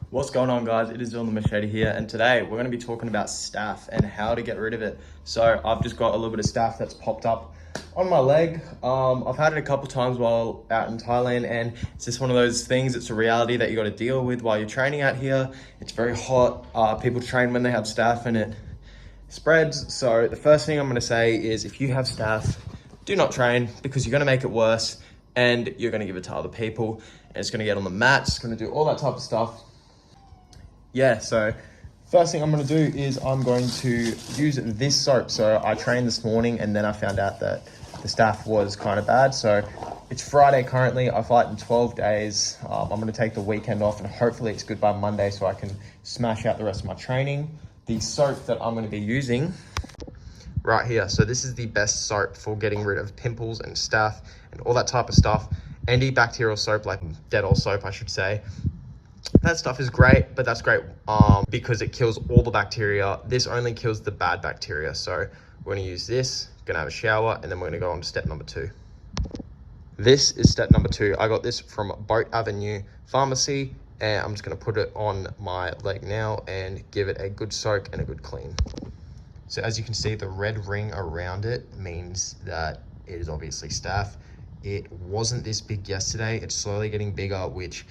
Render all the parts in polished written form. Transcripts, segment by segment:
What's going on, guys? It is Dylan the Machete here, and today we're going to be talking about staph and how to get rid of it. So I've just got a little bit of staph that's popped up on my leg. I've had it a couple times while out in Thailand, and it's just one of those things. It's a reality that you got to deal with while you're training out here. It's very hot. People train when they have staph and it spreads. So the first thing I'm going to say is if you have staph, do not train because you're going to make it worse and you're going to give it to other people, and it's going to get on the mats. It's going to do all that type of stuff. Yeah, so first thing I'm going to do is I'm going to use this soap. So I trained this morning and then I found out that the staph was kind of bad. So it's Friday currently. I fight in 12 days. I'm going to take the weekend off and hopefully it's good by Monday so I can smash out the rest of my training. The soap that I'm going to be using right here. So this is the best soap for getting rid of pimples and staph and all that type of stuff. Antibacterial soap, like Dettol soap, I should say. That stuff is great, but that's great because it kills all the bacteria. This only kills the bad bacteria. So we're going to use this, going to have a shower, and then we're going to go on to step number 2. This is step number 2. I got this from Boat Avenue Pharmacy, and I'm just going to put it on my leg now and give it a good soak and a good clean. So as you can see, the red ring around it means that it is obviously staph. It wasn't this big yesterday. It's slowly getting bigger, which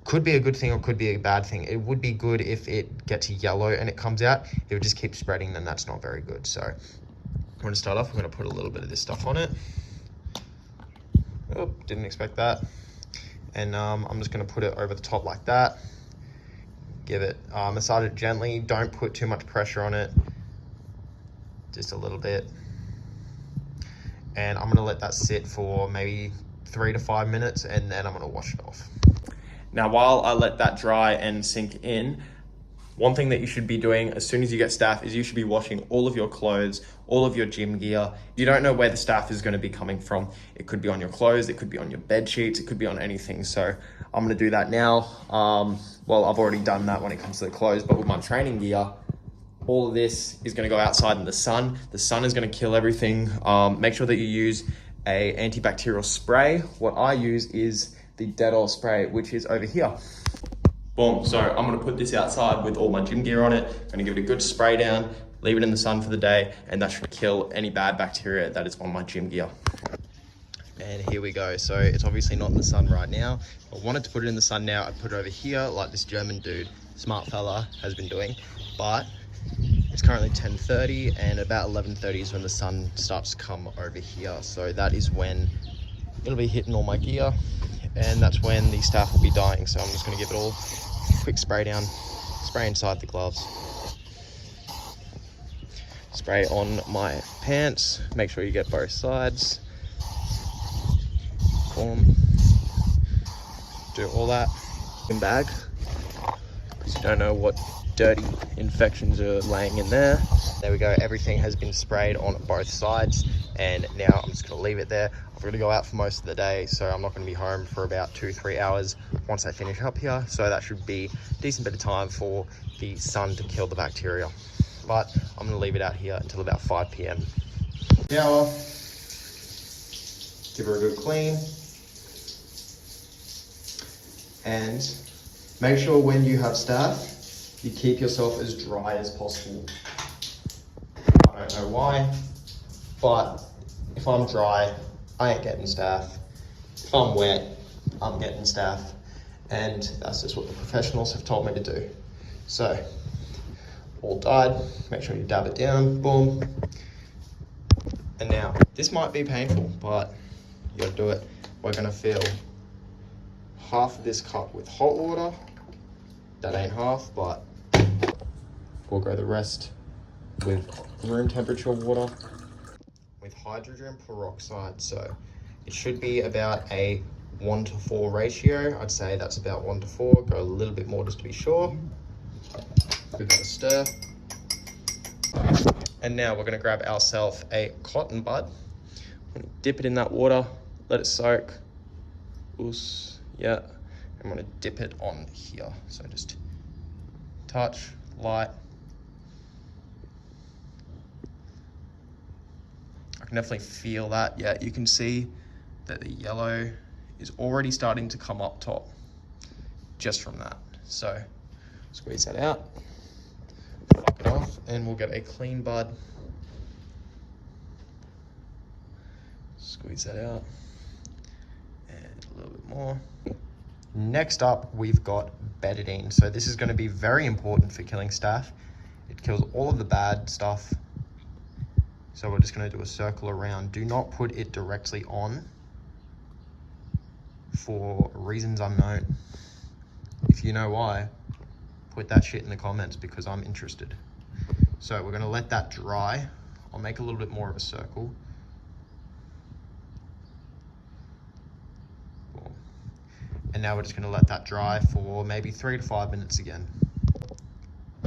could be a good thing or could be a bad thing. It would be good if it gets yellow and it comes out. If it just keeps spreading, then that's not very good. So I'm going to start off. I'm going to put a little bit of this stuff on it. Oh, didn't expect that. And I'm just going to put it over the top like that. Give it, massage it gently. Don't put too much pressure on it. Just a little bit. And I'm going to let that sit for maybe 3 to 5 minutes and then I'm going to wash it off. Now, while I let that dry and sink in, one thing that you should be doing as soon as you get staph is you should be washing all of your clothes, all of your gym gear. You don't know where the staph is going to be coming from. It could be on your clothes, it could be on your bed sheets, it could be on anything. So I'm going to do that now. Well, I've already done that when it comes to the clothes, but with my training gear, all of this is going to go outside in the sun. The sun is going to kill everything. Make sure that you use a antibacterial spray. What I use is the Dettol spray, which is over here. Boom. So I'm going to put this outside with all my gym gear on it. I'm going to give it a good spray down, leave it in the sun for the day, and that should kill any bad bacteria that is on my gym gear. And here we go. So it's obviously not in the sun right now. If I wanted to put it in the sun now, I'd put it over here like this German dude, smart fella, has been doing. But it's currently 10:30 and about 11:30 is when the sun starts to come over here. So that is when it'll be hitting all my gear. And that's when the staph will be dying. So I'm just going to give it all a quick spray down, spray inside the gloves, spray on my pants, make sure you get both sides, boom, do all that in bag because you don't know what dirty infections are laying in there. There we go, everything has been sprayed on both sides, and now I'm just going to leave it there. I'm going to go out for most of the day, so I'm not going to be home for about 2-3 hours once I finish up here. So that should be a decent bit of time for the sun to kill the bacteria. But I'm going to leave it out here until about 5 p.m. Shower, give her a good clean, and make sure when you have staph, you keep yourself as dry as possible. I don't know why, but if I'm dry, I ain't getting staph. If I'm wet, I'm getting staph. And that's just what the professionals have told me to do. So, all dyed, make sure you dab it down, boom. And now, this might be painful, but you gotta do it. We're gonna fill half of this cup with hot water. That ain't half, but we'll go the rest with room temperature water with hydrogen peroxide. So it should be about a 1-to-4 ratio. I'd say that's about 1-to-4. Go a little bit more just to be sure. Give that a stir. And now we're going to grab ourselves a cotton bud. I'm going to dip it in that water, let it soak. Yeah. I'm going to dip it on here. So just touch, light. I can definitely feel that. Yeah, you can see that the yellow is already starting to come up top just from that. So Squeeze that out. Fuck it off, and we'll get a clean bud. Squeeze that out. And a little bit more. Next up, we've got betadine. So this is going to be very important for killing staph. It kills all of the bad stuff. So we're just going to do a circle around. Do not put it directly on for reasons unknown. If you know why, put that shit in the comments because I'm interested. So we're going to let that dry. I'll make a little bit more of a circle. Cool. And now we're just going to let that dry for maybe 3 to 5 minutes again.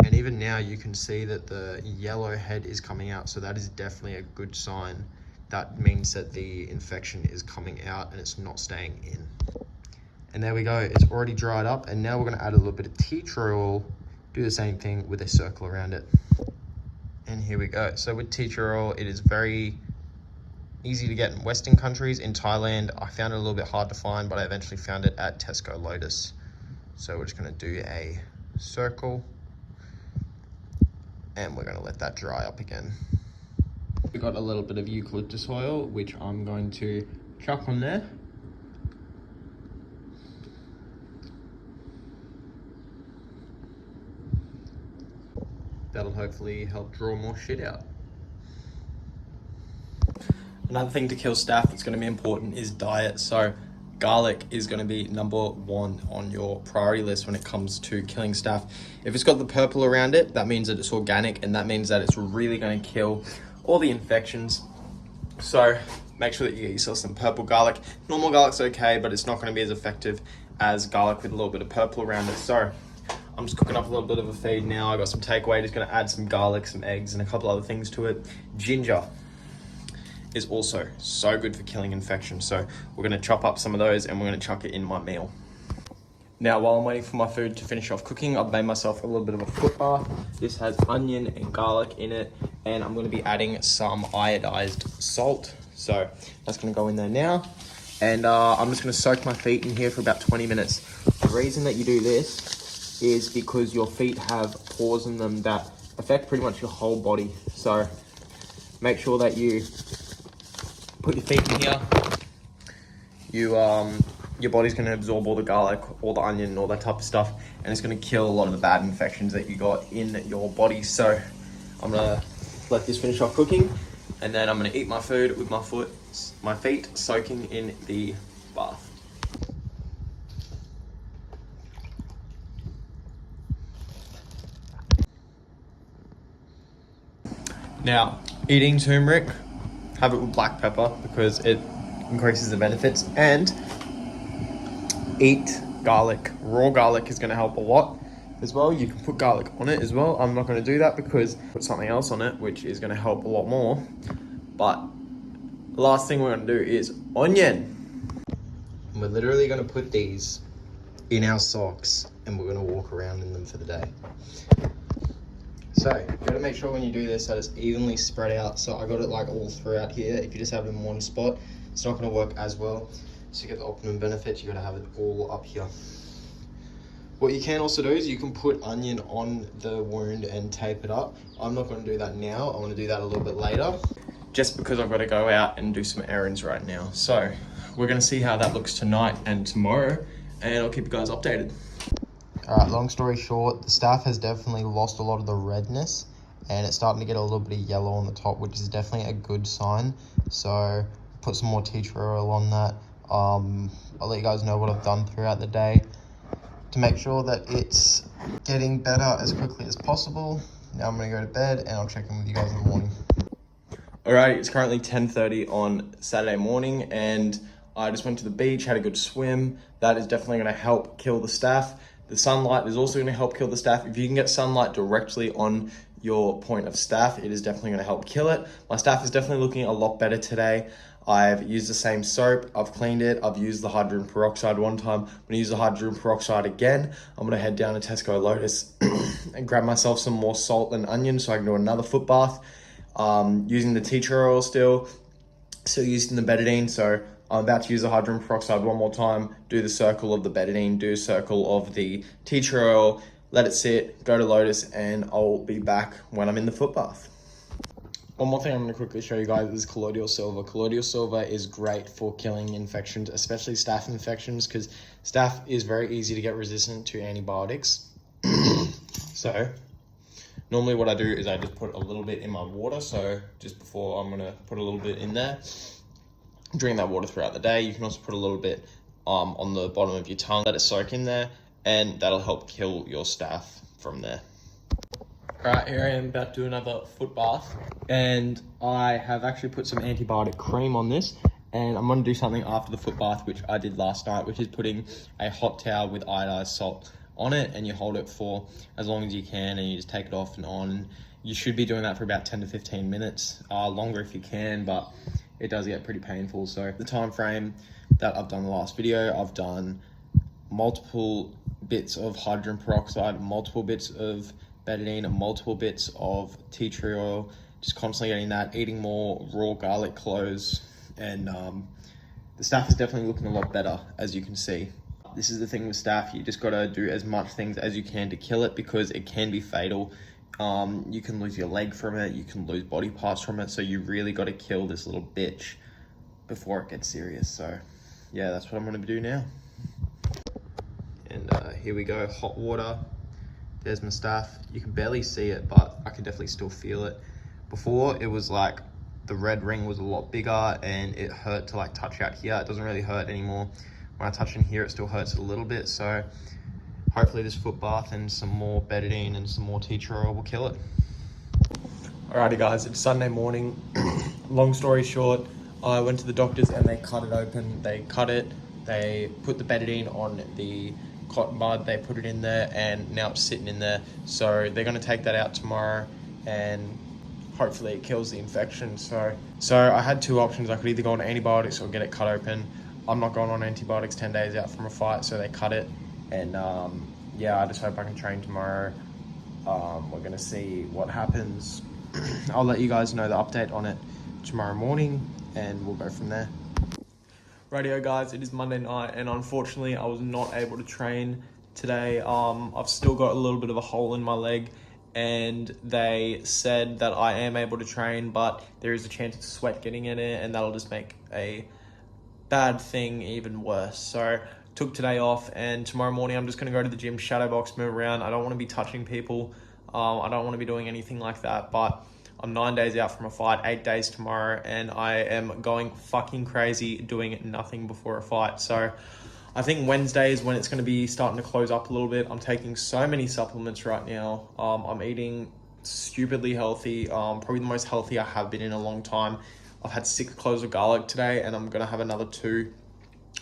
And even now you can see that the yellow head is coming out. So that is definitely a good sign. That means that the infection is coming out and it's not staying in. And there we go, it's already dried up. And now we're gonna add a little bit of tea tree oil, do the same thing with a circle around it. And here we go. So with tea tree oil, it is very easy to get in Western countries. In Thailand, I found it a little bit hard to find, but I eventually found it at Tesco Lotus. So we're just gonna do a circle. And we're gonna let that dry up again. We got a little bit of eucalyptus oil, which I'm going to chuck on there. That'll hopefully help draw more shit out. Another thing to kill staph that's going to be important is diet. So garlic is going to be #1 on your priority list when it comes to killing staph. If it's got the purple around it, that means that it's organic, and that means that it's really going to kill all the infections. So make sure that you get yourself some purple garlic. Normal garlic's okay, but it's not going to be as effective as garlic with a little bit of purple around it. So I'm just cooking up a little bit of a feed now. I got some takeaway, just going to add some garlic, some eggs, and a couple other things to it. Ginger is also so good for killing infection. So we're going to chop up some of those and we're going to chuck it in my meal. Now, while I'm waiting for my food to finish off cooking, I've made myself a little bit of a foot bath. This has onion and garlic in it, and I'm going to be adding some iodized salt. So that's going to go in there now. And I'm just going to soak my feet in here for about 20 minutes. The reason that you do this is because your feet have pores in them that affect pretty much your whole body. So make sure that you put your feet in here. Your body's going to absorb all the garlic, all the onion, all that type of stuff, and it's going to kill a lot of the bad infections that you got in your body. So I'm going to let this finish off cooking, and then I'm going to eat my food with my feet soaking in the bath. Now, eating turmeric, have it with black pepper because it increases the benefits, and eat garlic. Raw garlic is going to help a lot as well. You can put garlic on it as well. I'm not going to do that because I put something else on it, which is going to help a lot more. But the last thing we're going to do is onion. And we're literally going to put these in our socks and we're going to walk around in them for the day. So you got to make sure when you do this that it's evenly spread out. So I got it like all throughout here. If you just have it in one spot, it's not going to work as well. So you get the optimum benefits, you got to have it all up here. What you can also do is you can put onion on the wound and tape it up. I'm not going to do that now. I want to do that a little bit later, just because I've got to go out and do some errands right now. So we're going to see how that looks tonight and tomorrow, and I'll keep you guys updated. All right, long story short, the staph has definitely lost a lot of the redness, and it's starting to get a little bit of yellow on the top, which is definitely a good sign. So put some more tea tree oil on that. I'll let you guys know what I've done throughout the day to make sure that it's getting better as quickly as possible. Now I'm gonna go to bed and I'll check in with you guys in the morning. Alright, it's currently 10:30 on Saturday morning and I just went to the beach, had a good swim. That is definitely gonna help kill the staph. The sunlight is also gonna help kill the staph. If you can get sunlight directly on your point of staph, it is definitely gonna help kill it. My staph is definitely looking a lot better today. I've used the same soap, I've cleaned it, I've used the hydrogen peroxide one time. I'm gonna use the hydrogen peroxide again. I'm gonna head down to Tesco Lotus and grab myself some more salt and onion so I can do another foot bath. Using the tea tree oil still using the betadine. So I'm about to use the hydrogen peroxide one more time, do the circle of the betadine, do a circle of the tea tree oil, let it sit, go to Lotus, and I'll be back when I'm in the foot bath. One more thing I'm going to quickly show you guys is colloidal silver. Colloidal silver is great for killing infections, especially staph infections, because staph is very easy to get resistant to antibiotics. So normally what I do is I just put a little bit in my water. So just before, I'm going to put a little bit in there. Drink that water throughout the day. You can also put a little bit on the bottom of your tongue, let it soak in there, and that'll help kill your staph from there. Right, here I am about to do another foot bath, and I have actually put some antibiotic cream on this, and I'm going to do something after the foot bath, which I did last night, which is putting a hot towel with iodized salt on it, and you hold it for as long as you can, and you just take it off and on. You should be doing that for about 10 to 15 minutes, longer if you can, but it does get pretty painful. So the time frame that I've done the last video, I've done multiple bits of hydrogen peroxide, multiple bits of betadine, and multiple bits of tea tree oil, just constantly getting that, eating more raw garlic cloves, and the staph is definitely looking a lot better, as you can see. This is the thing with staph, you just got to do as much things as you can to kill it, because it can be fatal. You can lose your leg from it, you can lose body parts from it, so you really got to kill this little bitch before it gets serious. So yeah, that's what I'm going to do now. And here we go, hot water. There's my staph. You can barely see it, but I can definitely still feel it. Before, it was like the red ring was a lot bigger and it hurt to like touch out here. It doesn't really hurt anymore. When I touch in here, it still hurts a little bit. So hopefully this foot bath and some more betadine and some more tea tree oil will kill it. Alrighty guys, it's Sunday morning. Long story short, I went to the doctors and they cut it open. They cut it, they put the betadine on the cotton bud, they put it in there, and now it's sitting in there. So they're going to take that out tomorrow, and hopefully it kills the infection. So I had two options. I could either go on antibiotics or get it cut open. I'm not going on antibiotics 10 days out from a fight, so they cut it. And yeah, I just hope I can train tomorrow. We're going to see what happens. I'll let you guys know the update on it tomorrow morning, and we'll go from there. Radio guys, it is Monday night, and unfortunately I was not able to train today. I've still got a little bit of a hole in my leg, and they said that I am able to train, but there is a chance of sweat getting in it, and that'll just make a bad thing even worse. So took today off, and tomorrow morning I'm just going to go to the gym, shadow box, move around. I don't want to be touching people. I don't want to be doing anything like that, but I'm 9 days out from a fight, 8 days tomorrow, and I am going fucking crazy doing nothing before a fight. So I think Wednesday is when it's going to be starting to close up a little bit. I'm taking so many supplements right now. I'm eating stupidly healthy, probably the most healthy I have been in a long time. I've had 6 cloves of garlic today, and I'm going to have another 2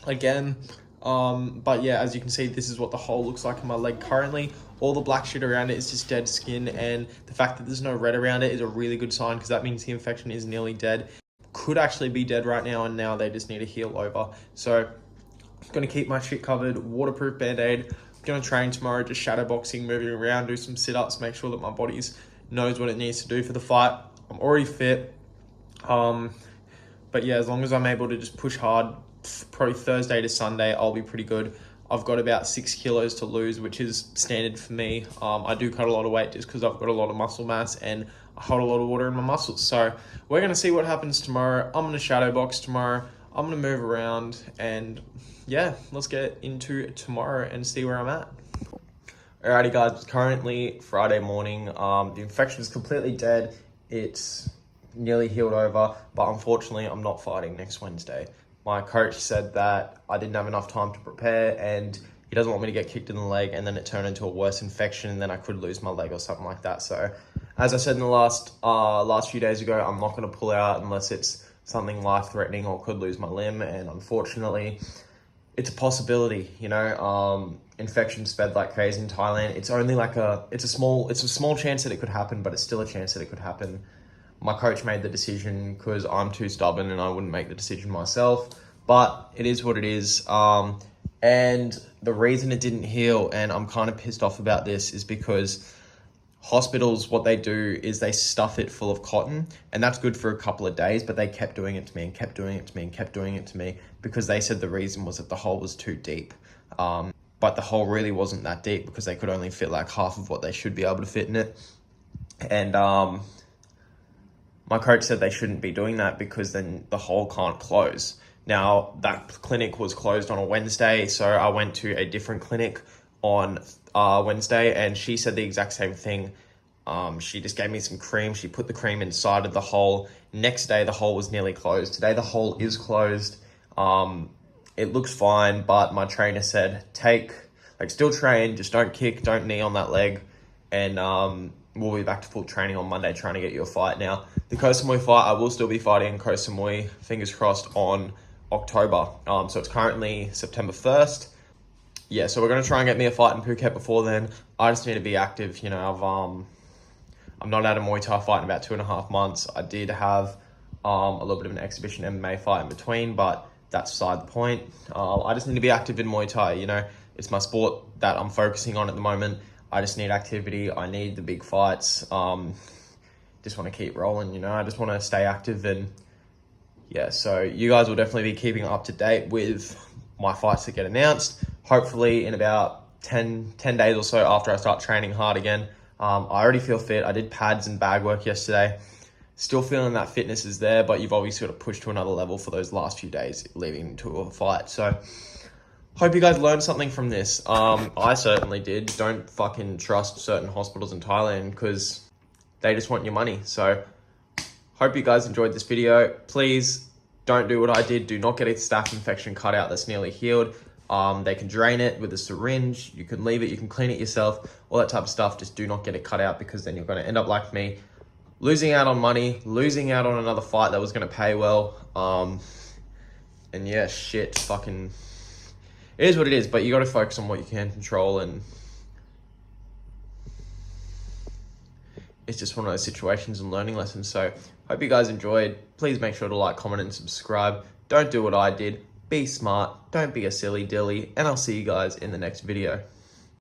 again. But yeah, as you can see, this is what the hole looks like in my leg currently. All the black shit around it is just dead skin, and the fact that there's no red around it is a really good sign, because that means the infection is nearly dead. Could actually be dead right now, and now they just need to heal over. So I'm going to keep my shit covered, waterproof Band-Aid. I'm going to train tomorrow, just shadow boxing, moving around, do some sit-ups, make sure that my body knows what it needs to do for the fight. I'm already fit. But yeah, as long as I'm able to just push hard, probably Thursday to Sunday, I'll be pretty good. I've got about 6 kilos to lose, which is standard for me. I do cut a lot of weight just because I've got a lot of muscle mass and I hold a lot of water in my muscles. So we're going to see what happens tomorrow. I'm going to shadow box tomorrow. I'm going to move around, and yeah, let's get into tomorrow and see where I'm at. Alrighty guys, it's currently Friday morning. The infection is completely dead. It's nearly healed over, but unfortunately I'm not fighting next Wednesday. My coach said that I didn't have enough time to prepare, and he doesn't want me to get kicked in the leg and then it turn into a worse infection, and then I could lose my leg or something like that. So as I said in the last few days ago, I'm not going to pull out unless it's something life-threatening or could lose my limb. And unfortunately, it's a possibility, you know. Infection spread like crazy in Thailand. It's only like it's a small chance that it could happen, but it's still a chance that it could happen. My coach made the decision because I'm too stubborn and I wouldn't make the decision myself, but it is what it is. And the reason it didn't heal, and I'm kind of pissed off about this, is because hospitals, what they do is they stuff it full of cotton, and that's good for a couple of days, but they kept doing it to me and kept doing it to me and kept doing it to me because they said the reason was that the hole was too deep. but the hole really wasn't that deep because they could only fit like half of what they should be able to fit in it. And my coach said they shouldn't be doing that because then the hole can't close. Now, that clinic was closed on a Wednesday, so I went to a different clinic on Wednesday, and she said the exact same thing. She just gave me some cream. She put the cream inside of the hole. Next day, the hole was nearly closed. Today, the hole is closed. It looks fine, but my trainer said, still train, just don't kick, don't knee on that leg, and we'll be back to full training on Monday trying to get you a fight. Now, the Koh Samui fight, I will still be fighting Koh Samui, fingers crossed, on October. So it's currently September 1st. Yeah, so we're going to try and get me a fight in Phuket before then. I just need to be active. You know, I'm not at a Muay Thai fight in about 2.5 months. I did have a little bit of an exhibition MMA fight in between, but that's beside the point. I just need to be active in Muay Thai. You know, it's my sport that I'm focusing on at the moment. I just need activity. I need the big fights. Just want to keep rolling, you know. I just want to stay active, and yeah, so you guys will definitely be keeping up to date with my fights that get announced. Hopefully in about 10 days or so after I start training hard again. I already feel fit. I did pads and bag work yesterday. Still feeling that fitness is there, but you've obviously got to push to another level for those last few days leading to a fight. So hope you guys learned something from this. I certainly did. Don't fucking trust certain hospitals in Thailand because they just want your money. So hope you guys enjoyed this video. Please don't do what I did. Do not get a staph infection cut out that's nearly healed. They can drain it with a syringe. You can leave it. You can clean it yourself. All that type of stuff. Just do not get it cut out because then you're going to end up like me, losing out on money, losing out on another fight that was going to pay well. And yeah, shit, fucking, it is what it is, but you got to focus on what you can control, and it's just one of those situations and learning lessons. So hope you guys enjoyed. Please make sure to like, comment, and subscribe. Don't do what I did. Be smart. Don't be a silly dilly. And I'll see you guys in the next video.